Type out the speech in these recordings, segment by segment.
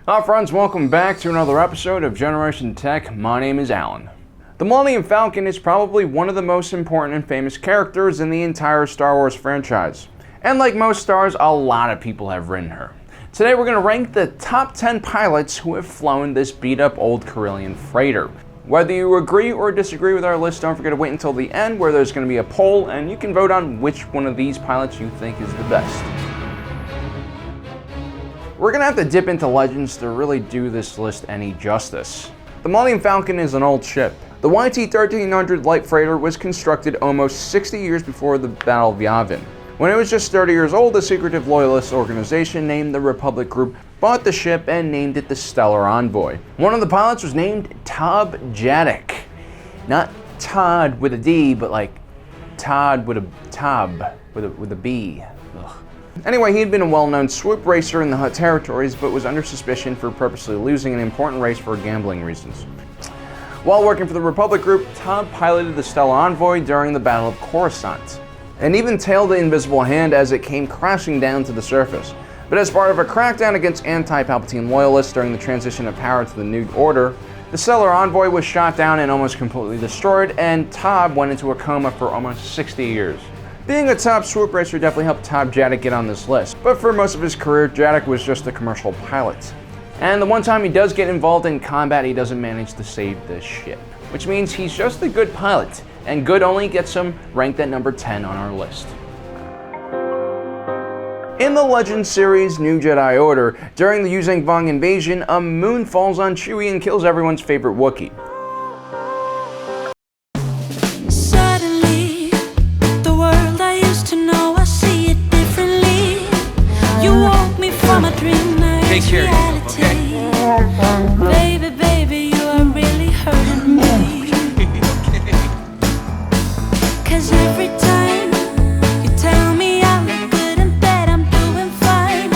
Hi friends, welcome back to another episode of Generation Tech. My name is Alan. The Millennium Falcon is probably one of the most important and famous characters in the entire Star Wars franchise. And like most stars, a lot of people have ridden her. Today we're going to rank the top 10 pilots who have flown this beat up old Calrissian freighter. Whether you agree or disagree with our list, don't forget to wait until the end where there's going to be a poll and you can vote on which one of these pilots you think is the best. We're going to have to dip into Legends to really do this list any justice. The Millennium Falcon is an old ship. The YT-1300 light freighter was constructed almost 60 years before the Battle of Yavin. When it was just 30 years old, a secretive loyalist organization named the Republic Group bought the ship and named it the Stellar Envoy. One of the pilots was named TOBB JADAK. Not Todd with a D, but like Todd with a TOBB with a B. Ugh. Anyway, he had been a well-known swoop racer in the Hutt territories, but was under suspicion for purposely losing an important race for gambling reasons. While working for the Republic Group, TOBB piloted the Stellar Envoy during the Battle of Coruscant, and even tailed the Invisible Hand as it came crashing down to the surface. But as part of a crackdown against anti-Palpatine loyalists during the transition of power to the New Order, the Stellar Envoy was shot down and almost completely destroyed, and TOBB went into a coma for almost 60 years. Being a top swoop racer definitely helped TOBB JADAK get on this list, but for most of his career, JADAK was just a commercial pilot. And the one time he does get involved in combat, he doesn't manage to save the ship, which means he's just a good pilot, and good only gets him ranked at number 10 on our list. In the Legends series New Jedi Order, during the Yuzang Vong invasion, a moon falls on Chewie and kills everyone's favorite Wookiee. Take care of yourself, okay? Baby, you are really hurting me. Okay. 'Cause every time you tell me I look good and that I'm doing fine,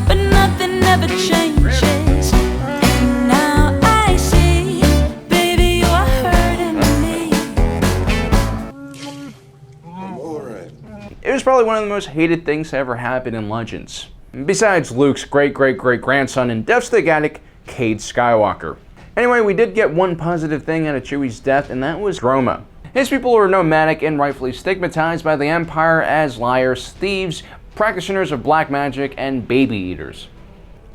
but nothing ever changes. And now I see, baby, you are hurting me. I'm alright. It was probably one of the most hated things to ever happen in Legends. Besides Luke's great-great-great-grandson and Death Stick addict, Cade Skywalker. Anyway, we did get one positive thing out of Chewie's death, and that was Droma. His people were nomadic and rightfully stigmatized by the Empire as liars, thieves, practitioners of black magic, and baby eaters.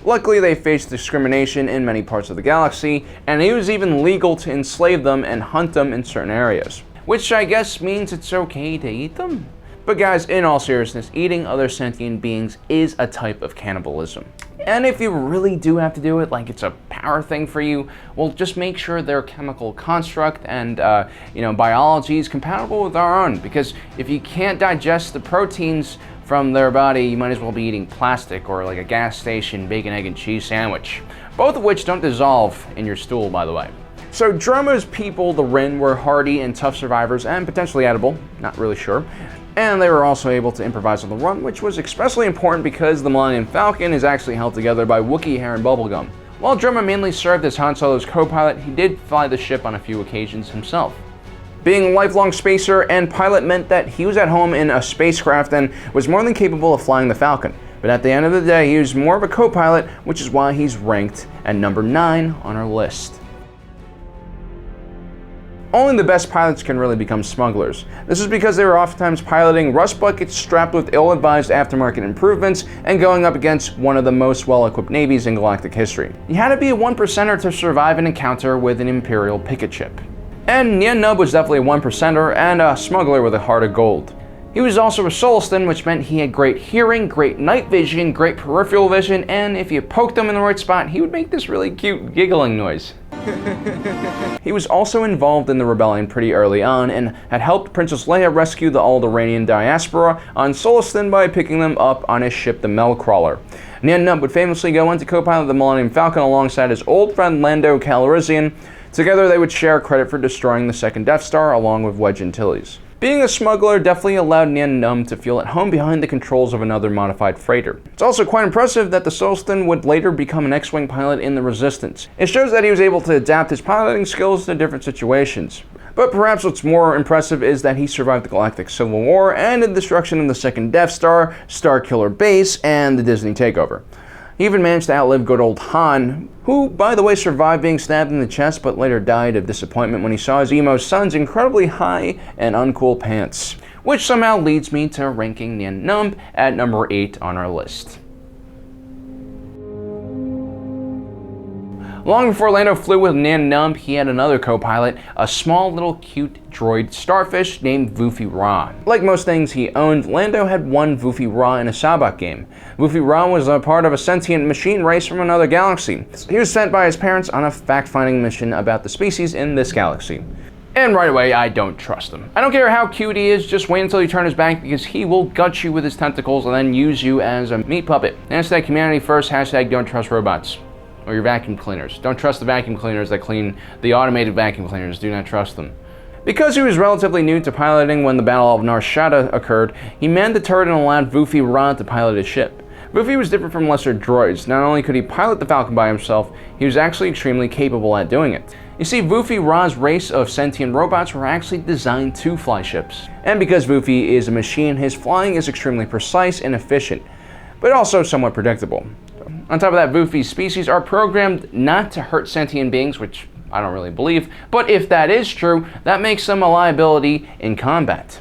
Luckily, they faced discrimination in many parts of the galaxy, and it was even legal to enslave them and hunt them in certain areas. Which I guess means it's okay to eat them? But guys, in all seriousness, eating other sentient beings is a type of cannibalism. And if you really do have to do it, like it's a power thing for you, well, just make sure their chemical construct and biology is compatible with our own. Because if you can't digest the proteins from their body, you might as well be eating plastic or like a gas station bacon, egg, and cheese sandwich. Both of which don't dissolve in your stool, by the way. So Droma's people, the Rin, were hardy and tough survivors and potentially edible, not really sure. And they were also able to improvise on the run, which was especially important because the Millennium Falcon is actually held together by Wookiee hair and bubblegum. While Droma mainly served as Han Solo's co-pilot, he did fly the ship on a few occasions himself. Being a lifelong spacer and pilot meant that he was at home in a spacecraft and was more than capable of flying the Falcon. But at the end of the day, he was more of a co-pilot, which is why he's ranked at number 9 on our list. Only the best pilots can really become smugglers. This is because they were oftentimes piloting rust buckets strapped with ill-advised aftermarket improvements and going up against one of the most well-equipped navies in galactic history. You had to be a 1%er to survive an encounter with an Imperial picket ship. And Nien Nunb was definitely a 1%er and a smuggler with a heart of gold. He was also a Solstan, which meant he had great hearing, great night vision, great peripheral vision, and if you poked him in the right spot, he would make this really cute giggling noise. He was also involved in the rebellion pretty early on and had helped Princess Leia rescue the Alderaanian diaspora on Solstan by picking them up on his ship, the Melcrawler. Nien Nunb would famously go on to co-pilot the Millennium Falcon alongside his old friend Lando Calrissian. Together they would share credit for destroying the second Death Star along with Wedge Antilles. Being a smuggler definitely allowed Nien Nunb to feel at home behind the controls of another modified freighter. It's also quite impressive that the Solstan would later become an X-Wing pilot in the Resistance. It shows that he was able to adapt his piloting skills to different situations. But perhaps what's more impressive is that he survived the Galactic Civil War and the destruction of the second Death Star, Starkiller Base, and the Disney takeover. He even managed to outlive good old Han, who, by the way, survived being stabbed in the chest but later died of disappointment when he saw his emo son's incredibly high and uncool pants. Which somehow leads me to ranking Nien Nunb at number 8 on our list. Long before Lando flew with Nien Nunb, he had another co-pilot, a small little cute droid starfish named VUFI Ra. Like most things he owned, Lando had one VUFI Ra in a Sabak game. VUFI Ra was a part of a sentient machine race from another galaxy. He was sent by his parents on a fact-finding mission about the species in this galaxy. And right away, I don't trust him. I don't care how cute he is, just wait until you turn his back because he will gut you with his tentacles and then use you as a meat puppet. Hashtag humanity first, hashtag don't trust robots. Or your vacuum cleaners. Don't trust the vacuum cleaners that clean the automated vacuum cleaners. Do not trust them. Because he was relatively new to piloting when the Battle of Nar Shaddaa occurred, he manned the turret and allowed VUFI Ra to pilot his ship. VUFI was different from lesser droids. Not only could he pilot the Falcon by himself, he was actually extremely capable at doing it. You see, VUFI Ra's race of sentient robots were actually designed to fly ships. And because VUFI is a machine, his flying is extremely precise and efficient, but also somewhat predictable. On top of that, VUFI's species are programmed not to hurt sentient beings, which I don't really believe, but if that is true, that makes them a liability in combat.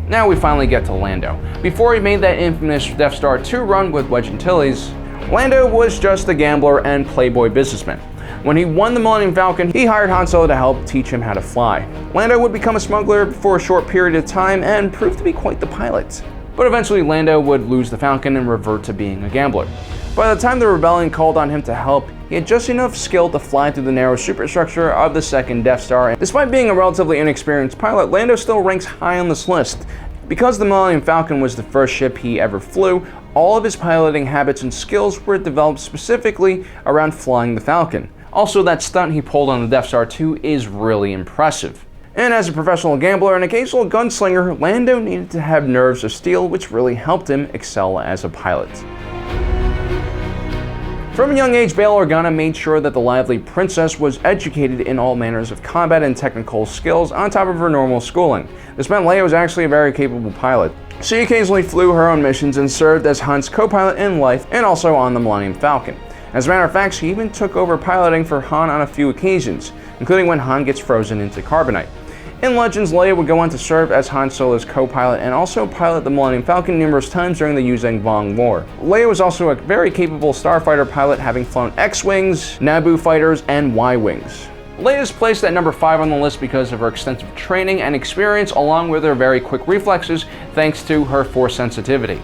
Now we finally get to Lando. Before he made that infamous Death Star 2 run with Wedge Antilles, Lando was just a gambler and playboy businessman. When he won the Millennium Falcon, he hired Han Solo to help teach him how to fly. Lando would become a smuggler for a short period of time and proved to be quite the pilot. But eventually Lando would lose the Falcon and revert to being a gambler. By the time the rebellion called on him to help, he had just enough skill to fly through the narrow superstructure of the second Death Star, and despite being a relatively inexperienced pilot, Lando still ranks high on this list. Because the Millennium Falcon was the first ship he ever flew, all of his piloting habits and skills were developed specifically around flying the Falcon. Also, that stunt he pulled on the Death Star 2 is really impressive. And as a professional gambler and occasional gunslinger, Lando needed to have nerves of steel, which really helped him excel as a pilot. From a young age, Bail Organa made sure that the lively princess was educated in all manners of combat and technical skills on top of her normal schooling. This meant Leia was actually a very capable pilot. She occasionally flew her own missions and served as Han's co-pilot in life and also on the Millennium Falcon. As a matter of fact, she even took over piloting for Han on a few occasions, including when Han gets frozen into carbonite. In Legends, Leia would go on to serve as Han Solo's co-pilot and also pilot the Millennium Falcon numerous times during the Yuzheng Vong War. Leia was also a very capable starfighter pilot, having flown X-Wings, Naboo fighters, and Y-Wings. Leia is placed at number 5 on the list because of her extensive training and experience along with her very quick reflexes thanks to her Force sensitivity.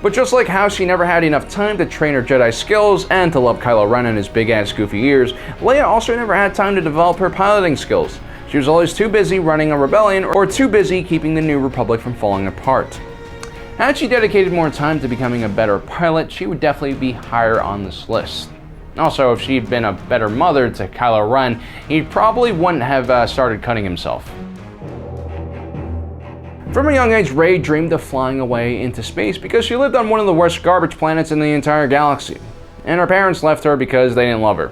But just like how she never had enough time to train her Jedi skills and to love Kylo Ren and his big-ass goofy ears, Leia also never had time to develop her piloting skills. She was always too busy running a rebellion or too busy keeping the New Republic from falling apart. Had she dedicated more time to becoming a better pilot, she would definitely be higher on this list. Also, if she'd been a better mother to Kylo Ren, he probably wouldn't have started cutting himself. From a young age, Rey dreamed of flying away into space because she lived on one of the worst garbage planets in the entire galaxy, and her parents left her because they didn't love her.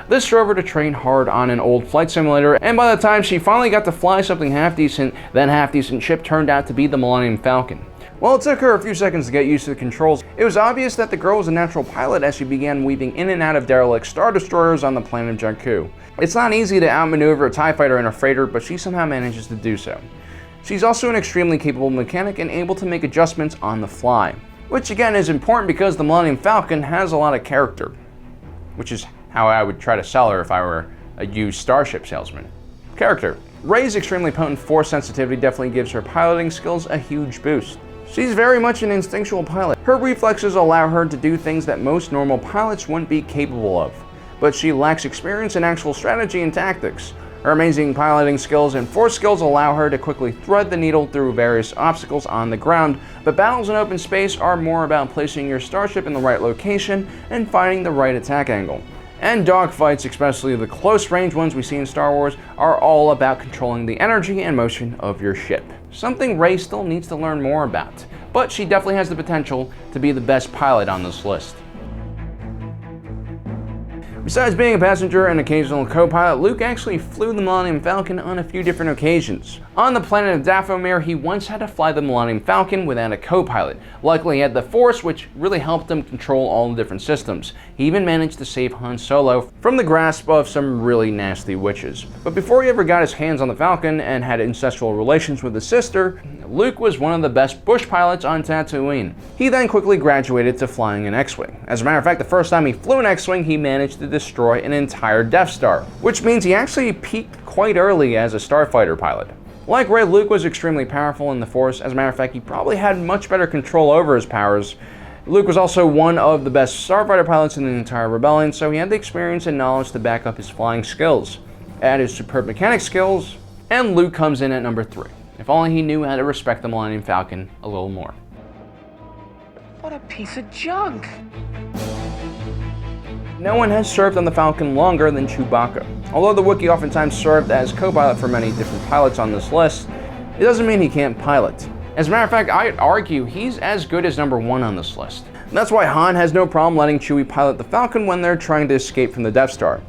This drove her to train hard on an old flight simulator, and by the time she finally got to fly something half-decent, that half-decent ship turned out to be the Millennium Falcon. While it took her a few seconds to get used to the controls, it was obvious that the girl was a natural pilot as she began weaving in and out of derelict Star Destroyers on the planet of Jakku. It's not easy to outmaneuver a TIE fighter in a freighter, but she somehow manages to do so. She's also an extremely capable mechanic and able to make adjustments on the fly, which again is important because the Millennium Falcon has a lot of character, which is how I would try to sell her if I were a used starship salesman. Character. Rey's extremely potent Force sensitivity definitely gives her piloting skills a huge boost. She's very much an instinctual pilot. Her reflexes allow her to do things that most normal pilots wouldn't be capable of, but she lacks experience in actual strategy and tactics. Her amazing piloting skills and Force skills allow her to quickly thread the needle through various obstacles on the ground, but battles in open space are more about placing your starship in the right location and finding the right attack angle. And dogfights, especially the close-range ones we see in Star Wars, are all about controlling the energy and motion of your ship. Something Rey still needs to learn more about, but she definitely has the potential to be the best pilot on this list. Besides being a passenger and occasional co-pilot, Luke actually flew the Millennium Falcon on a few different occasions. On the planet of Dathomir, he once had to fly the Millennium Falcon without a co-pilot. Luckily, he had the Force, which really helped him control all the different systems. He even managed to save Han Solo from the grasp of some really nasty witches. But before he ever got his hands on the Falcon and had incestual relations with his sister, Luke was one of the best bush pilots on Tatooine. He then quickly graduated to flying an X-Wing. As a matter of fact, the first time he flew an X-Wing, he managed to destroy an entire Death Star, which means he actually peaked quite early as a starfighter pilot. Like Rey, Luke was extremely powerful in the Force. As a matter of fact, he probably had much better control over his powers. Luke was also one of the best starfighter pilots in the entire rebellion, so he had the experience and knowledge to back up his flying skills. Add his superb mechanic skills, and Luke comes in at number 3. If only he knew how to respect the Millennium Falcon a little more. What a piece of junk! No one has served on the Falcon longer than Chewbacca. Although the Wookiee oftentimes served as co-pilot for many different pilots on this list, it doesn't mean he can't pilot. As a matter of fact, I'd argue he's as good as number 1 on this list. That's why Han has no problem letting Chewie pilot the Falcon when they're trying to escape from the Death Star.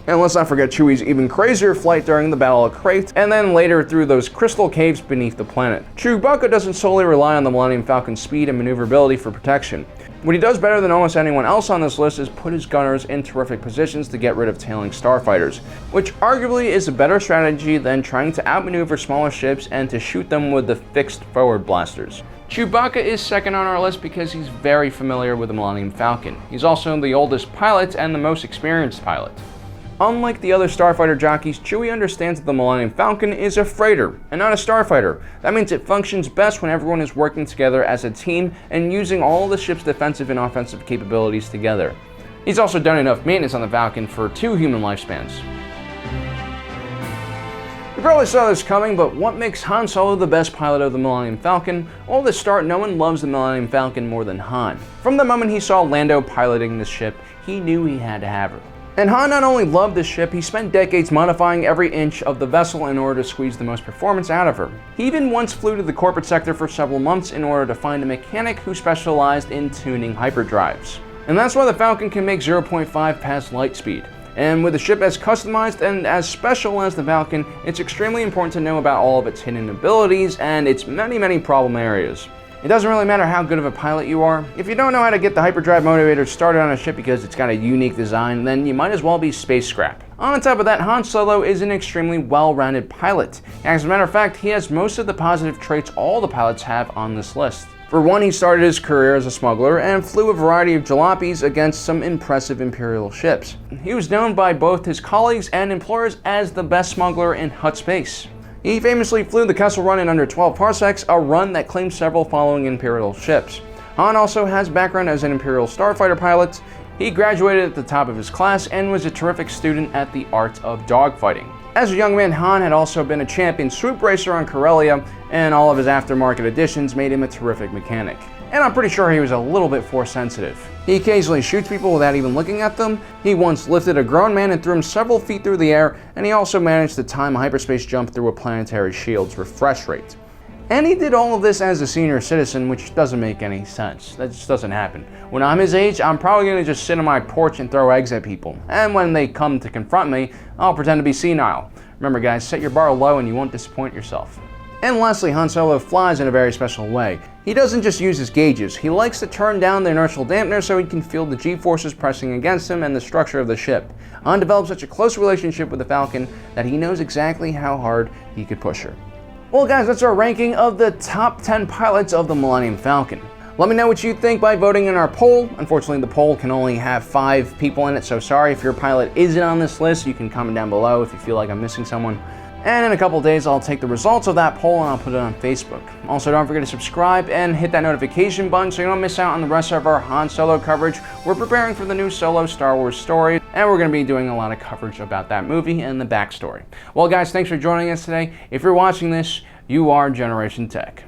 And let's not forget Chewie's even crazier flight during the Battle of Crate, and then later through those crystal caves beneath the planet. Chewbacca doesn't solely rely on the Millennium Falcon's speed and maneuverability for protection. What he does better than almost anyone else on this list is put his gunners in terrific positions to get rid of tailing starfighters, which arguably is a better strategy than trying to outmaneuver smaller ships and to shoot them with the fixed forward blasters. Chewbacca is second on our list because he's very familiar with the Millennium Falcon. He's also the oldest pilot and the most experienced pilot. Unlike the other starfighter jockeys, Chewie understands that the Millennium Falcon is a freighter and not a starfighter. That means it functions best when everyone is working together as a team and using all the ship's defensive and offensive capabilities together. He's also done enough maintenance on the Falcon for 2 human lifespans. You probably saw this coming, but what makes Han Solo the best pilot of the Millennium Falcon? Well, to start, no one loves the Millennium Falcon more than Han. From the moment he saw Lando piloting this ship, he knew he had to have her. And Han not only loved the ship, he spent decades modifying every inch of the vessel in order to squeeze the most performance out of her. He even once flew to the corporate sector for several months in order to find a mechanic who specialized in tuning hyperdrives. And that's why the Falcon can make 0.5 past light speed. And with a ship as customized and as special as the Falcon, it's extremely important to know about all of its hidden abilities and its many problem areas. It doesn't really matter how good of a pilot you are. If you don't know how to get the hyperdrive motivator started on a ship because it's got a unique design, then you might as well be space scrap. On top of that, Han Solo is an extremely well-rounded pilot. As a matter of fact, he has most of the positive traits all the pilots have on this list. For one, he started his career as a smuggler and flew a variety of jalopies against some impressive Imperial ships. He was known by both his colleagues and employers as the best smuggler in Hutt space. He famously flew the Kessel Run in under 12 parsecs, a run that claimed several following Imperial ships. Han also has background as an Imperial starfighter pilot. He graduated at the top of his class and was a terrific student at the art of dogfighting. As a young man, Han had also been a champion swoop racer on Corellia, and all of his aftermarket additions made him a terrific mechanic. And I'm pretty sure he was a little bit force sensitive. He occasionally shoots people without even looking at them. He once lifted a grown man and threw him several feet through the air, and he also managed to time a hyperspace jump through a planetary shield's refresh rate. And he did all of this as a senior citizen, which doesn't make any sense. That just doesn't happen. When I'm his age, I'm probably going to just sit on my porch and throw eggs at people. And when they come to confront me, I'll pretend to be senile. Remember guys, set your bar low and you won't disappoint yourself. And lastly, Han Solo flies in a very special way. He doesn't just use his gauges, he likes to turn down the inertial dampener so he can feel the G-forces pressing against him and the structure of the ship. Han developed such a close relationship with the Falcon that he knows exactly how hard he could push her. Well guys, that's our ranking of the top 10 pilots of the Millennium Falcon. Let me know what you think by voting in our poll. Unfortunately, the poll can only have 5 people in it, so sorry if your pilot isn't on this list. You can comment down below if you feel like I'm missing someone. And in a couple days, I'll take the results of that poll and I'll put it on Facebook. Also, don't forget to subscribe and hit that notification button so you don't miss out on the rest of our Han Solo coverage. We're preparing for the new Solo Star Wars story, and we're going to be doing a lot of coverage about that movie and the backstory. Well, guys, thanks for joining us today. If you're watching this, you are Generation Tech.